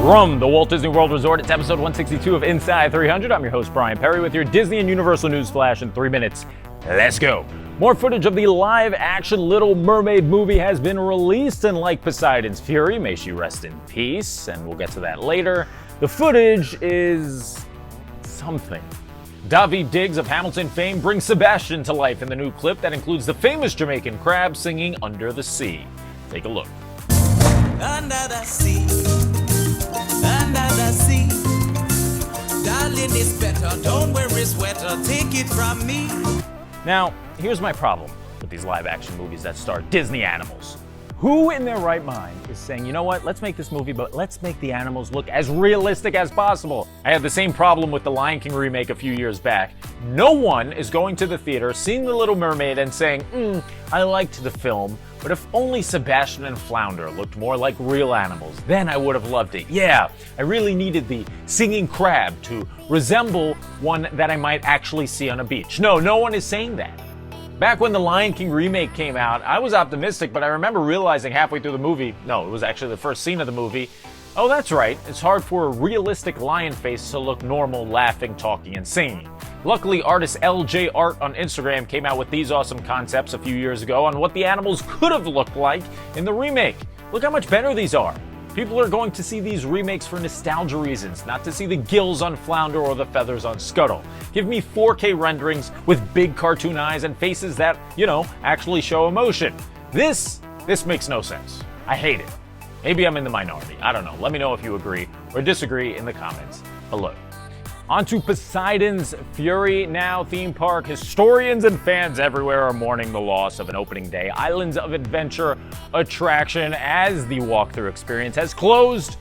From the Walt Disney World Resort, it's episode 162 of Inside 300. I'm your host, Brian Perry, with your Disney and Universal News Flash in 3 minutes. Let's go. More footage of the live-action Little Mermaid movie has been released, and like Poseidon's Fury, may she rest in peace, and we'll get to that later. The footage is something. Daveed Diggs of Hamilton fame brings Sebastian to life in the new clip that includes the famous Jamaican crab singing Under the Sea. Take a look. Under the sea, under the sea, darling, it's better, don't worry, sweater, take it from me. Now, here's my problem with these live-action movies that star Disney animals. Who in their right mind is saying, you know what, let's make this movie, but let's make the animals look as realistic as possible? I had the same problem with the Lion King remake a few years back. No one is going to the theater, seeing The Little Mermaid and saying, I liked the film, but if only Sebastian and Flounder looked more like real animals, then I would have loved it. Yeah, I really needed the singing crab to resemble one that I might actually see on a beach. No one is saying that. Back when the Lion King remake came out, I was optimistic, but I remember realizing halfway through the movie, no, it was actually the first scene of the movie, oh, that's right, it's hard for a realistic lion face to look normal, laughing, talking, and singing. Luckily, artist LJ Art on Instagram came out with these awesome concepts a few years ago on what the animals could have looked like in the remake. Look how much better these are. People are going to see these remakes for nostalgia reasons, not to see the gills on Flounder or the feathers on Scuttle. Give me 4K renderings with big cartoon eyes and faces that, actually show emotion. This makes no sense. I hate it. Maybe I'm in the minority. I don't know. Let me know if you agree or disagree in the comments below. On to Poseidon's Fury now. Theme park historians and fans everywhere are mourning the loss of an opening day Islands of Adventure attraction as the walkthrough experience has closed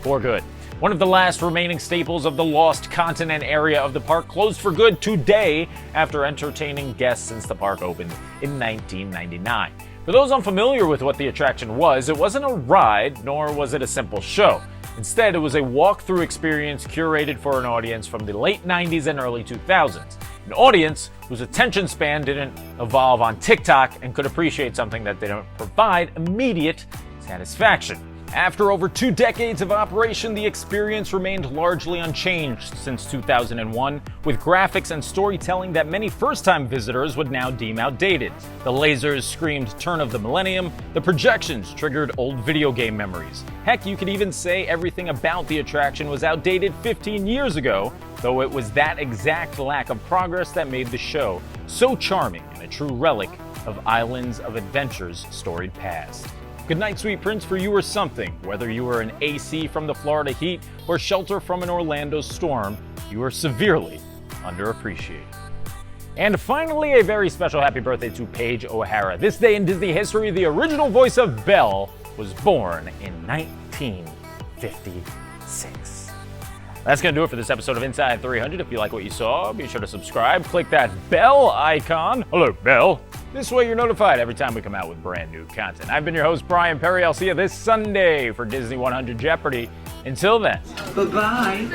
for good. One of the last remaining staples of the Lost Continent area of the park closed for good today after entertaining guests since the park opened in 1999. For those unfamiliar with what the attraction was, it wasn't a ride, nor was it a simple show. Instead, it was a walkthrough experience curated for an audience from the late 90s and early 2000s. An audience whose attention span didn't evolve on TikTok and could appreciate something that didn't provide immediate satisfaction. After over 2 decades of operation, the experience remained largely unchanged since 2001, with graphics and storytelling that many first-time visitors would now deem outdated. The lasers screamed turn of the millennium, the projections triggered old video game memories. Heck, you could even say everything about the attraction was outdated 15 years ago, though it was that exact lack of progress that made the show so charming and a true relic of Islands of Adventure's storied past. Good night, sweet prince, for you were something. Whether you were an AC from the Florida heat or shelter from an Orlando storm, you are severely underappreciated. And finally, a very special happy birthday to Paige O'Hara. This day in Disney history, the original voice of Belle was born in 1956. That's going to do it for this episode of Inside 300. If you like what you saw, be sure to subscribe. Click that bell icon. Hello, bell. This way you're notified every time we come out with brand new content. I've been your host, Brian Perry. I'll see you this Sunday for Disney 100 Jeopardy. Until then. Bye-bye.